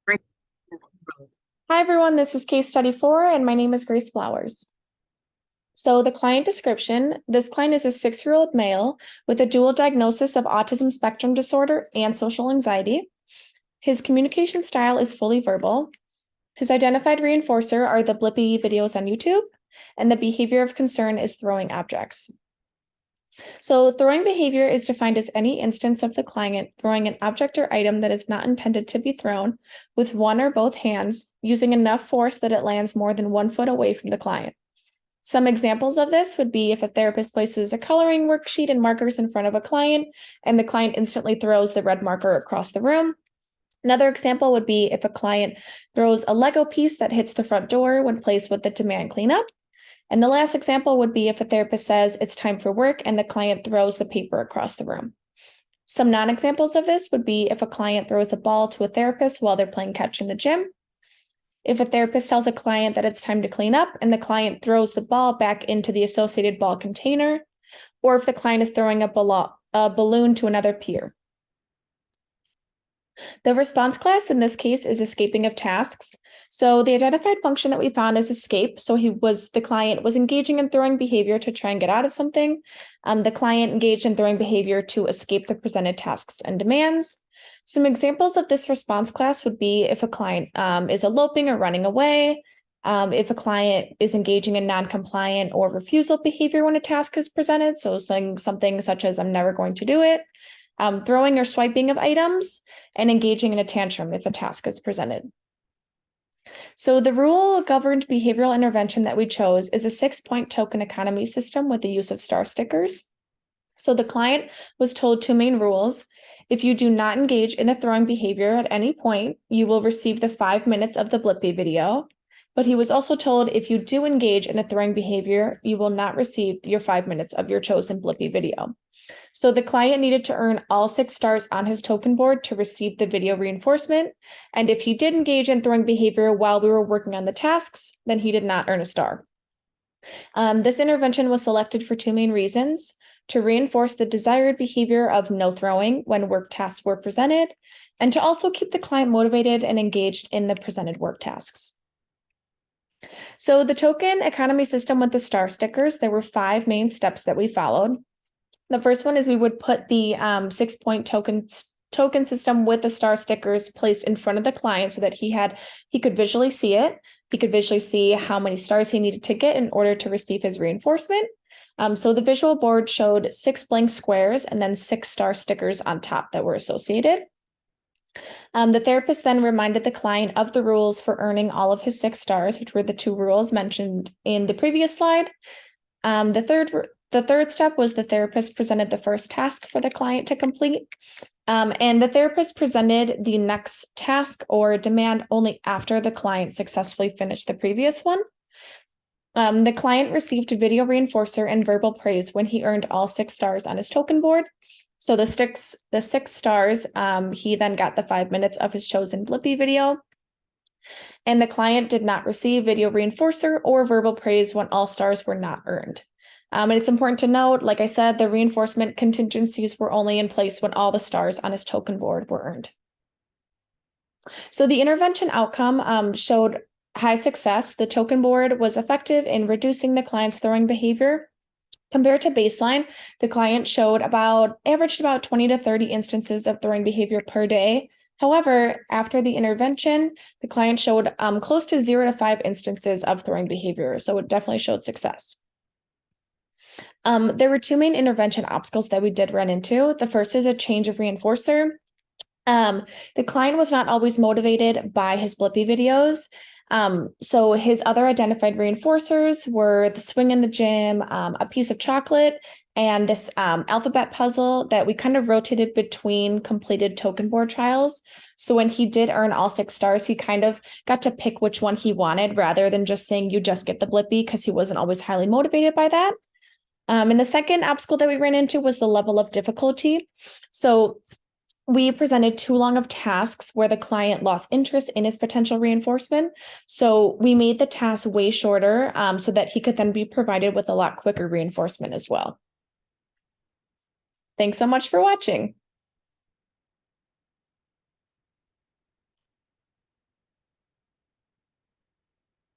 Hi, everyone. This is case study 4, and my name is Grace Flowers. So the client description, this client is a 6-year-old male with a dual diagnosis of autism spectrum disorder and social anxiety. His communication style is fully verbal. His identified reinforcer are the Blippi videos on YouTube, and the behavior of concern is throwing objects. So throwing behavior is defined as any instance of the client throwing an object or item that is not intended to be thrown with one or both hands, using enough force that it lands more than 1 foot away from the client. Some examples of this would be if a therapist places a coloring worksheet and markers in front of a client, and the client instantly throws the red marker across the room. Another example would be if a client throws a Lego piece that hits the front door when placed with the demand cleanup. And the last example would be if a therapist says it's time for work and the client throws the paper across the room. Some non-examples of this would be if a client throws a ball to a therapist while they're playing catch in the gym. If a therapist tells a client that it's time to clean up and the client throws the ball back into the associated ball container, or if the client is throwing a balloon to another peer. The response class in this case is escaping of tasks. So the identified function that we found is escape. So the client was engaging in throwing behavior to try and get out of something. The client engaged in throwing behavior to escape the presented tasks and demands. Some examples of this response class would be if a client is eloping or running away, if a client is engaging in non-compliant or refusal behavior when a task is presented, so saying something such as, "I'm never going to do it," throwing or swiping of items, and engaging in a tantrum if a task is presented. So the rule-governed behavioral intervention that we chose is a 6-point token economy system with the use of star stickers. So the client was told 2 main rules. If you do not engage in the throwing behavior at any point, you will receive the 5 minutes of the Blippi video. But he was also told if you do engage in the throwing behavior, you will not receive your 5 minutes of your chosen Blippi video. So the client needed to earn all 6 stars on his token board to receive the video reinforcement. And if he did engage in throwing behavior while we were working on the tasks, then he did not earn a star. This intervention was selected for 2 main reasons: to reinforce the desired behavior of no throwing when work tasks were presented, and to also keep the client motivated and engaged in the presented work tasks. So the token economy system with the star stickers, there were 5 main steps that we followed. The first one is we would put the 6-point token system with the star stickers placed in front of the client so that he could visually see it. He could visually see how many stars he needed to get in order to receive his reinforcement. So the visual board showed 6 blank squares and then 6 star stickers on top that were associated. The therapist then reminded the client of the rules for earning all of his 6 stars, which were the 2 rules mentioned in the previous slide. The third step was the therapist presented the first task for the client to complete. And the therapist presented the next task or demand only after the client successfully finished the previous one. The client received video reinforcer and verbal praise when he earned all 6 stars on his token board. So the 6 stars, he then got the 5 minutes of his chosen Blippi video. And the client did not receive video reinforcer or verbal praise when all stars were not earned. And it's important to note, like I said, the reinforcement contingencies were only in place when all the stars on his token board were earned. So the intervention outcome showed high success. The token board was effective in reducing the client's throwing behavior. Compared to baseline, the client averaged about 20 to 30 instances of throwing behavior per day. However, after the intervention, the client showed close to 0 to 5 instances of throwing behavior. So it definitely showed success. There were 2 main intervention obstacles that we did run into. The first is a change of reinforcer. The client was not always motivated by his Blippi videos. So his other identified reinforcers were the swing in the gym, a piece of chocolate, and this alphabet puzzle that we kind of rotated between completed token board trials. So when he did earn all 6 stars, he kind of got to pick which one he wanted rather than just saying you just get the Blippi, because he wasn't always highly motivated by that. And the second obstacle that we ran into was the level of difficulty. So we presented too long of tasks where the client lost interest in his potential reinforcement. So we made the task way shorter so that he could then be provided with a lot quicker reinforcement as well. Thanks so much for watching.